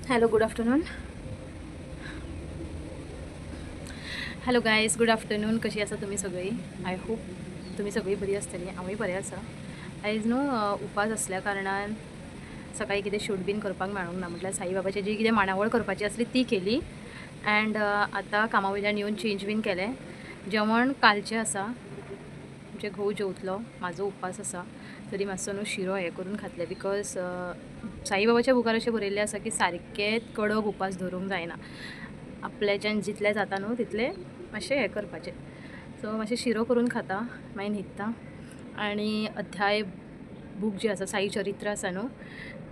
Hello good afternoon. Hello guys, good afternoon. कशी आसा तुमी सगळीं? आय होप तुमी सगळीं बरी आसतली. हांवूय बरें आसा. आयज न्हू उपास आसल्या कारणान सकाळीं कितें शूट बीन करपाक मेळूंक ना. म्हटल्यार साईबाबाची जी कितें मांडावळ करपाची आसली ती केली अँड आतां कामा वयल्यान येवन चेंज बीन केलें. जेवण कालचें आसा. म्हणजे घोव जेवतलो. म्हाजो उपास आसा तरी मातसो न्हू शिरो हें करून खातलें बिकॉज साईबाबाच्या बुकार अशें बरयल्लें आसा की सारकें कडक उपास धरूंक जायना. आपल्याच्यान जितलें जाता न्हू तितलें मातशें हें करपाचें. सो मातशें शिरो करून खाता, मागीर न्हिदता. आनी अध्याय बूक जी आसा साई चरित्र आसा न्हू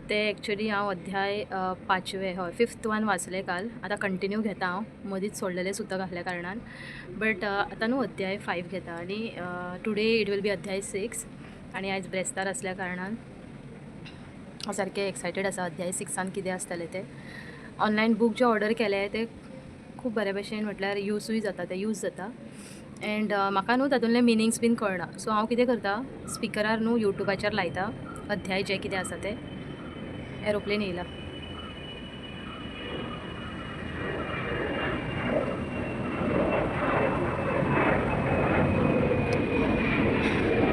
ते एक्चुली हांव अध्याय 5वें 5th वन वाचलें काल. आतां कंटिन्यू घेता हांव, मदींच सोडलेलें सुतक आसल्या कारणान. बट आतां न्हू अध्याय 5 घेता आनी टुडे इट वील बी अध्याय 6. आनी आयज ब्रेस्तार आसल्या कारणान हांव सारकें एक्सायटेड आसा अध्याय 6 कितें आसतलें तें. ऑनलायन बूक जे ऑर्डर केले ते खूब बऱ्या भशेन म्हटल्यार यूज जाता अँड म्हाका न्हू तातूंतले मिनिंग्स बीन कळना. सो हांव कितें करता, स्पिकरार न्हू यूट्यूबाचेर लायता अध्याय जे कितें आसा तें. एरोप्लेन येयला.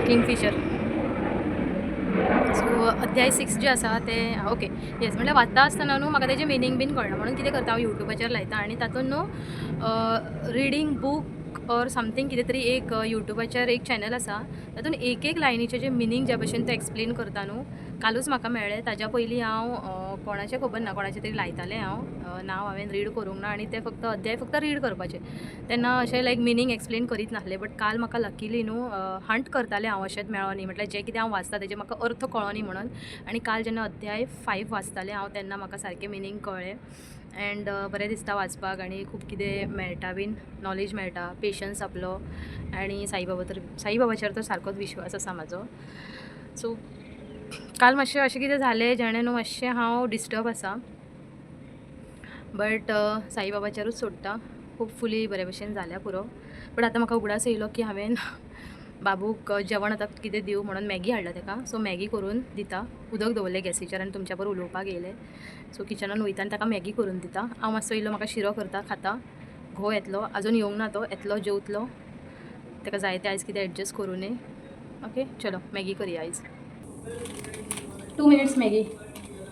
किंगफिशर. सो अध्याय 6 जे आसा ते ओके येस म्हटल्यार वाचता आसतना न्हू म्हाका तेजें मिनींग बीन कळना. म्हणून कितें करता हांव यूट्यूबाचेर लायता आनी तातूंत न्हू रिडींग बूक ऑर समथींग कितें तरी एक यूट्यूबाचेर एक चॅनल आसा. तातूंत एक लायनीचें जें मिनींग ज्या भशेन तो एक्सप्लेन करता न्हू कालूच म्हाका मेळ्ळें. ताज्या पयलीं हांव कोणाचें खबर ना, कोणाचें तरी लायतालें हांव. नांव हांवें रीड करूंक ना आनी तें फक्त अध्याय फक्त रीड करपाचें. तेन्ना अशें लायक मिनींग एक्सप्लेन करीत नासलें. बट काल म्हाका लकिली न्हू हंट करतालें हांव अशेंच मेळ्ळो न्ही. म्हटल्यार जें कितें हांव वाचता तेजें म्हाका अर्थ कळ्ळो न्ही म्हणून. आनी काल जेन्ना अध्याय 5 वाचतालें हांव तेन्ना म्हाका सारकें मिनींग कळ्ळें. अँड बरें दिसता वाचपाक आनी खूब कितें मेळटा बीन, नॉलेज मेळटा, पेशन्स आपलो. आनी साईबाबाचेर तर सारकोच विश्वास आसा म्हाजो. सो काल मातशें अशें कितें जालें जेणें न्हू मातशें हांव डिस्टर्ब आसा. बट साईबाबाचेरूच सोडटा. होपफुली बरे भशेन जाल्या पुरो. बट आतां म्हाका उगडास येयलो की हांवें बाबूक जेवण आतां कितें दिवं म्हणून मॅगी हाडला तेका. सो मॅगी करून दिता. उदक दवरलें गॅसीचेर आनी तुमच्या बरोबर उलोवपाक येयलें. सो किचनान वयता आनी ताका मॅगी करून दिता. हांव मातसो इल्लो म्हाका शिरो करता, खाता. घोव येतलो, आजून येवंक ना तो, येतलो जेवतलो. ताका जाय तें आयज कितें एडजस्ट करूं. ओके चलो मॅगी करया आयज. 2 मिनिट्स मॅगी.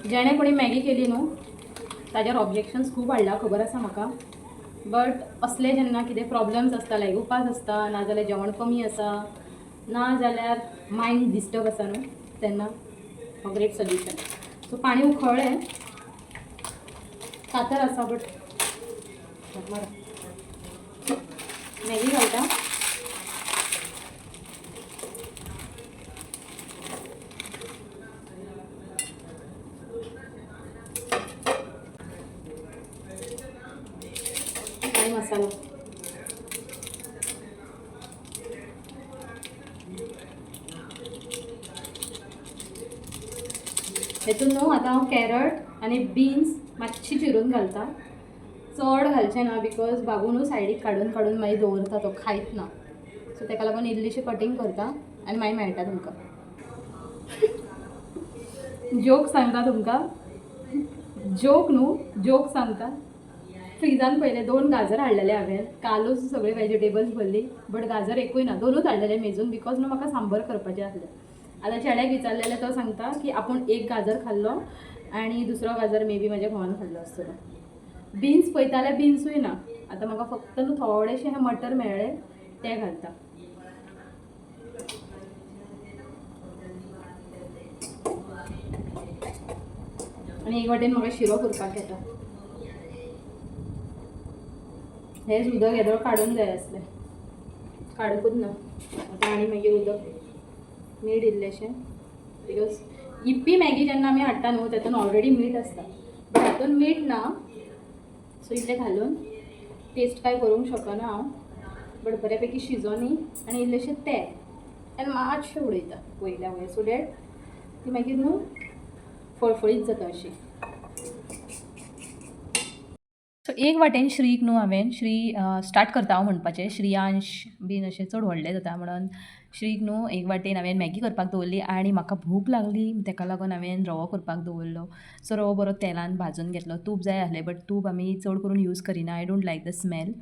जेणे कोणी मॅगी केली न्हू ताजेर ऑब्जेक्शन्स खूब हाडला खबर आसा म्हाका. बट असले जेन्ना कितें प्रॉब्लम्स आसता लायक उपास आसता, नाजाल्यार जेवण कमी आसा, ना जाल्यार मायंड डिस्टर्ब आसा न्हू तेन्ना हो ग्रेट सोल्युशन. सो पाणी उखळ्ळें, कातर आसा बट मॅगी घालता. आणि मसालो हेतून न्हू आतां हांव कॅरट आनी बिन्स मातशी चिरून घालता. चड घालचें ना बिकॉज बाबू न्हू सायडीक काडून काडून मागीर दवरता, तो खायत ना. सो ताका लागून इल्लीशी कटींग करता आनी मागीर मेळटा तुमकां. जोक सांगता तुमकां, जोक सांगता. फ्रिजान पयले 2 गाजर हाडलेले हांवें. कालूच सगळे वेजिटेबल्स भरली. बट गाजर एकूय ना, 2च हाडलेले मेजून बिकॉज न्हू म्हाका सांबर करपाचें आसलें. आतां चेड्याक विचारलेलें तो सांगता की आपूण 1 गाजर खाल्लो आनी दुसरो गाजर मे बी म्हाज्या घोवान खाल्लो आसतलो. बिन्स पळयता जाल्यार बिन्सूय ना. आतां म्हाका फक्त न्हू थोडेशे हे मटर मेळ्ळे ते घालता. आनी एक वाटेन म्हाका शिरो करपाक येता. हेंच उदक येदोळ काडूंक जाय आसलें, काडूंकूच ना. आतां आनी मागीर उदक मीठ इल्लेशें बिकॉज इप्पी मॅगी जेन्ना आमी हाडटा न्हू तातूंत ऑलरेडी मीठ आसता. बट हातूंत मीठ ना. सो इल्लें घालून टेस्ट कांय करूंक शकना हांव. बट बऱ्या पैकी शिजोनी आनी इल्लेशें तेल आनी मातशें उडयता वयल्या वयर सो डॅट ती मागीर न्हू फळफळीत जाता अशी. सो एक वाटेन श्रीक न्हू हांवें स्टार्ट करता हांव म्हणपाचें श्रियांश बीन अशें चड व्हडलें जाता म्हणून श्रीक न्हू एक वाटेन हांवें मॅगी करपाक दवरली आनी म्हाका भूक लागली ताका लागून हांवें रवो करपाक दवरलो. सो रवो बरो तेलान भाजून घेतलो. तूप जाय आसलें बट तूप आमी चड करून यूज करिना. I don't like the smell.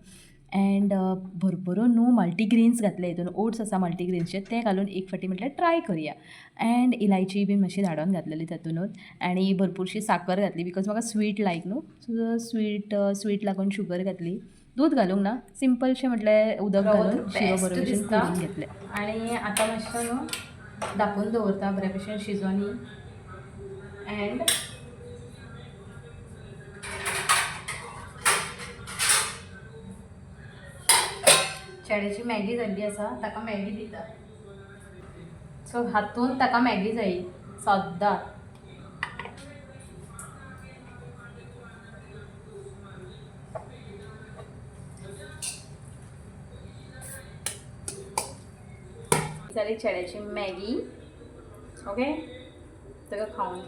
And भरभरून न्हू मल्टीग्रेन्स घातले हितून. ओट्स आसा मल्टीग्रेन्सचे ते घालून एक फावटी म्हटल्यार ट्राय करुया. एंड इलायची बीन मातशी धाडोन घातलेली तातुनूच आनी भरपूरशी साखर घातली बिकॉज म्हाका स्वीट लायक न्हू. सो स्वीट लागून शुगर घातली. दूद घालूंक ना, सिंपलशें म्हटल्यार उदक घालून शिरो बरो भशेन करून घेतले. आनी आतां मातशें न्हू धांपून दवरता बरे भशेन शिजोन. एंड चेड्याची मॅगी जाल्ली आसा ताका मॅगी दिता. सो हातून ताका मॅगी जायी सद्दां. जाली चेड्याची मॅगी. ओके, ताका खावन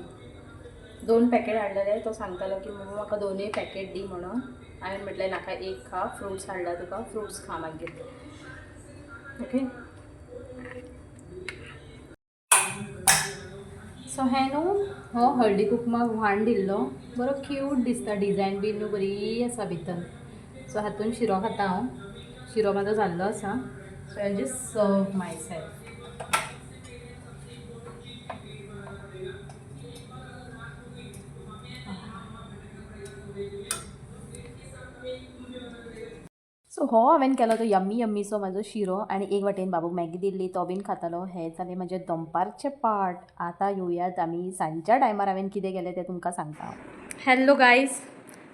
2 पॅकेट हाडलेले. तो सांगतालो की मम्मा म्हाका 2 पॅकेट दी म्हणून. हांवें म्हटलें नाका, एक खा. फ्रुट्स हाडला तुका, फ्रुट्स खा मागीर. ओके, सो हें न्हू हो हळदी कुकमाक व्हाण दिल्लो. बरो क्यूट दिसता, डिझायन बीन न्हू बरी आसा भितर. सो हातून शिरो खाता हांव. शिरो म्हाजो जाल्लो आसा. सो आय जस्ट सर्व माय सेल्फ. सो हो हांवें केलो तो यम्मीसो म्हाजो शिरो. आनी एक वाटेन बाबूक मॅगी दिल्ली, तो बीन खातालो. हे जालें म्हजे दनपारचे पार्ट. आतां येवयात आमी सांजच्या टायमार हांवें कितें केलें तें तुमकां सांगता. हॅलो गायज,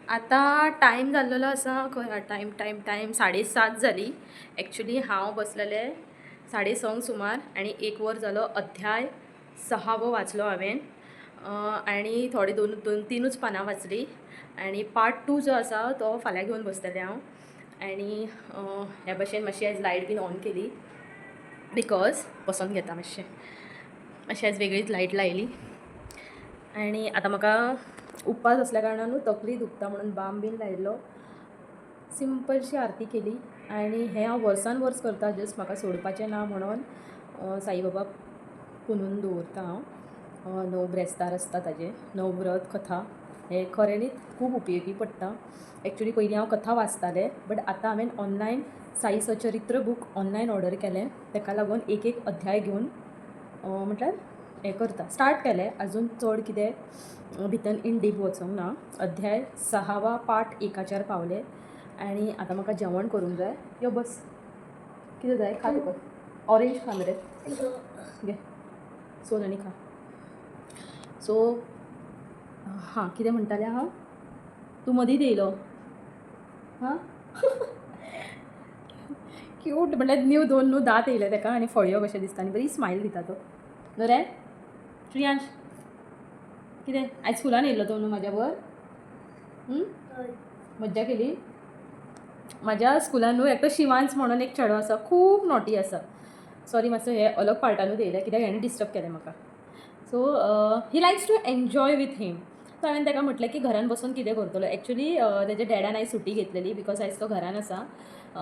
आतां टायम जाल्लो आसा. खंय टायम 7:30 जाली. एक्चुली हांव बसलेलें 6:30 सुमार आनी 1 वर जालो. अध्याय 6वो वाचलो हांवें. आनी थोडी 2-3 पानां वाचली. आनी पार्ट 2 जो आसा तो फाल्यां घेवन बसतलें हांव. आनी ह्या भशेन मातशी आयज लायट बीन ऑन केली बिकॉज बसोन घेता मातशें आयज वेगळीच लायट लायली. आनी आतां म्हाका उपास असल्या कारणानूच तकली दुखता म्हणून बाम बीन लायिल्लो. सिंपलशी आरती केली. आनी हें हांव वर्सान वर्स करता. जस्ट म्हाका सोडपाचें ना म्हणून साईबाबाक पुनून दवरता हांव. 9 ब्रेस्तार आसता ताजे, 9 व्रत कथा. हे खऱ्यांनीच खूब उपयोगी पडटा. एक्चुली पयलीं हांव कथा वाचतालें बट आतां हांवें online Sai Satcharitra book online order केलें. ताका लागून एक अध्याय घेवन म्हटल्यार हें करता, स्टार्ट केलें. आजून चड कितें भितर इन डीप वचोंक ना. अध्याय 6वा पार्ट 1 पावलें. आनी आतां म्हाका जेवण करूंक जाय. यो बस, कितें जाय खा. तुका ऑरेंज खा मरे, घे सोन आनी खा. सो हां, कितें म्हणटालें हांव, तूं मदींच येयलो. हां क्यूट म्हटल्यार न्यू 2 न्हू दांत येयले ताका आनी फळयो कशें दिसता आनी बरी स्मायल दिता तो. न्हू रे श्रियांश, कितें आयज स्कुलान येयल्लो तो न्हू म्हाज्या वर. मज्जा केली. म्हाज्या स्कुलान न्हू एकटो शिवांश म्हणून एक चेडो आसा, खूब नॉटी आसा. सॉरी मातसो हे अलग पार्टानूच येयलें कित्याक हेणें डिस्टर्ब केलें म्हाका. So he likes to enjoy with him. So हांवें ताका म्हटलें की घरान बसून कितें करतलो. एक्चुली तेजे डॅडान आयज सुटी घेतलेली बिकॉज आयज तो घरान आसा.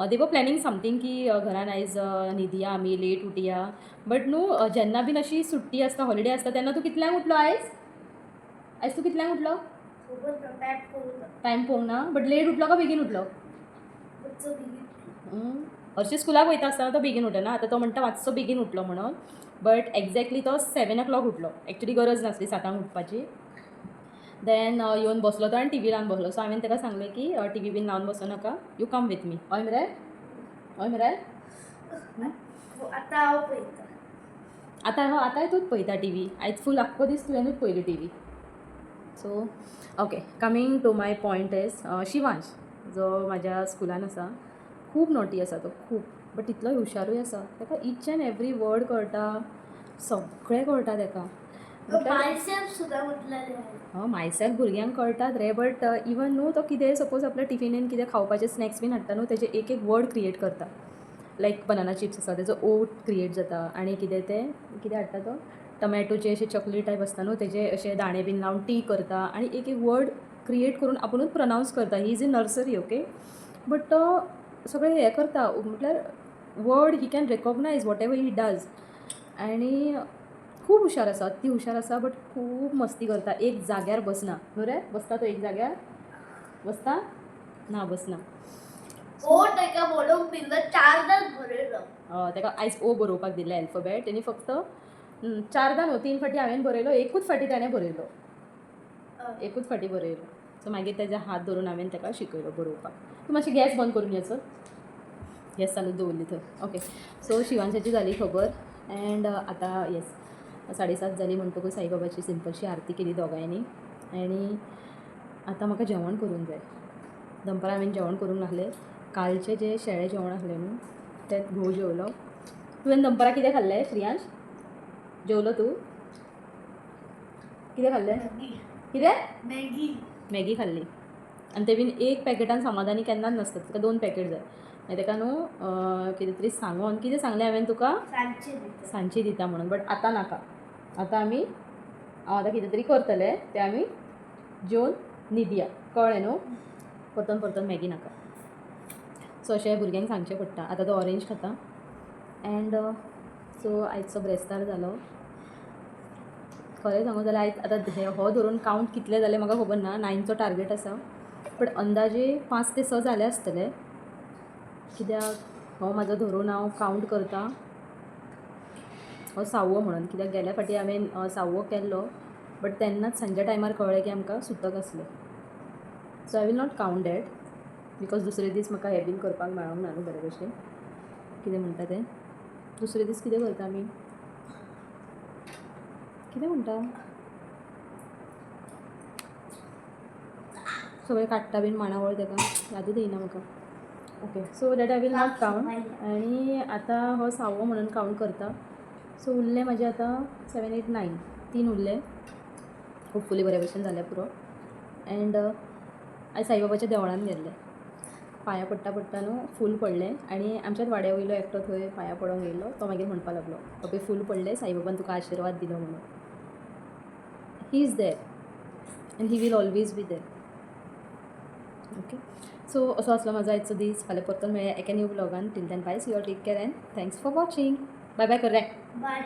दे वर प्लॅनिंग समथींग की घरान आयज न्हिदया आमी, लेट उठया. बट न्हू जेन्ना बीन अशी सुट्टी आसता, हॉलिडे आसता तेन्ना तूं कितल्यांक उठलो आयज तूं कितल्यांक उठलो. टायम पळोवंक ना बट लेट उठलो काय बेगीन उठलो. हरशीं स्कुलाक वयता आसतना तो बेगीन उठना. आतां तो म्हणटा मातसो बेगीन उठलो म्हणून. बट एक्झॅक्टली तो 7 o'clock उठलो. एक्चुली गरज नासली 7 उठपाची. देन येवन बसलो तो आनी टी व्ही लावन बसलो. सो हांवें ताका सांगलें की टी व्ही बीन लावन बसो नाका, यू कम वीथ मी. हय मरे, हय मरे. आतांय तूच पळयता टी व्ही. आयज फूल आख्खो दीस तुवेंनूच पयली T V. So okay, coming to my point is Shivansh जो म्हाज्या स्कुलान आसा. खूब नॉटी आसा तो, खूब. बट तितलो हुशारूय आसा. ताका ईच एंड एवरी वर्ड कळटा, सगळें कळटा ताका. मायसेल्फ भुरग्यांक कळटात रे. बट इवन न्हू तो कितें सपोज आपल्या टिफिनीन कितें खावपाचें स्नॅक्स बीन हाडटा न्हू तेजे एक वर्ड क्रिएट करता. लायक बनाना चिप्स आसा तेजो ओट क्रिएट जाता. आनी कितें हाडटा तो टमॅटोचे अशे चॉकलेट टायप आसता न्हू तेजे अशे दाणे बीन लावन टी करता. आनी एक वर्ड क्रिएट करून आपुणूच प्रनावंस करता. He is in nursery okay, but तो सगळें हें करता, म्हटल्यार word he can recognise whatever he does. आनी खूब हुशार आसा, अती हुशार आसा, बट खूब मस्ती करता. एक जाग्यार बसना न्हू रे? बसता तो एक जाग्यार? बसता ना? बसना. ओ ताका बरोवंक दिल्लो 4दाच बरयलो. ताका आयज ओ बरोवपाक दिल्लें एल्फाबेट. ताणी फक्त 4दा न्हू 3 फाटी हांवें बरयलो, एकूच फाटी ताणें बरयलो. एकूच फाटी बरयलो. सो मागीर ताजे हात धरून हांवें ताका शिकयलो बरोवपाक. तूं मातशी गॅस बंद करून येचो. गॅस चालू दवरली थंय. ओके, सो शिवांशाची जाली खबर. एंड आतां येस 7:30 जाली म्हणटकूच साईबाबाची सिंपलशी आरती केली दोगांयनी. आनी आतां म्हाका जेवण करूंक जाय. दनपारां हांवें जेवण करूंक नासलें. कालचें जें शेळें जेवण आसलें न्हू तें घोव जेवलो. तुवें दनपारां कितें खाल्लें श्रियांश? जेवलो तूं? कितें खाल्लें? कितें? मॅगी खाल्ली. आनी ते बीन एक पॅकेटान समाधानी केन्नाच नासता, तुका 2 पॅकेट जाय. मागीर ताका न्हू कितें तरी सांगून, कितें सांगलें हांवें तुका? सांजची दिता म्हणून. बट आतां नाका. आतां हांव आतां कितें तरी करतलें तें आमी जेवन न्हिदया. कळ्ळें न्हू? परतून परतून मॅगी नाका. सो अशें भुरग्यांक सांगचें पडटा. आतां तो ऑरेंज खाता. एंड सो आयचो ब्रेस्तार जालो. खरें सांगू जाल्यार आयज आतां हो धरून कावंट कितले जाले म्हाका खबर ना. 9चो टार्गेट आसा, बट अंदाजे 5 ते 6 जाले आसतले. कित्याक हो म्हाजो धरून हांव कावंट करता. हो 6वो म्हणून, कित्याक गेल्या फाटी हांवें 6वो केल्लो, बट तेन्नाच सांजे टायमार कळ्ळें की आमकां सुतक आसलें. So I will not count that, because दुसरे दीस म्हाका हें बीन करपाक मेळोंक ना न्हू बरे भशेन. कितें म्हणटा तें? दुसरे दीस कितें करता आमी? कितें म्हणटा? सगळें काडटा बीन मांडावळ ताका यादूच येयना म्हाका. Okay, so that I will not count. आनी आतां हो 6वो म्हणून कावंट करता. सो उरले म्हाजे आतां 7, 8, 9 3 उरले. होपफुली बरे भशेन जालें पुरो. एंड आयज साईबाबाच्या देवळान गेल्लें. पांयां पडटा पडटा न्हू फूल पडलें. आनी आमच्याच वाड्या वयलो एकटो थंय पांयां पडोंक येयलो. तो मागीर म्हणपाक लागलो, बाबा फूल पडलें, साईबाबान तुका आशिर्वाद दिलो म्हणून. He is there and he will always be there. Okay, so असो आसलो म्हाजो आयचो दीस. फाल्यां परतून मेळया एका न्यू ब्लॉगान. Till then bye, see you all, take care and thanks for watching. Bye bye कर रे. बाय.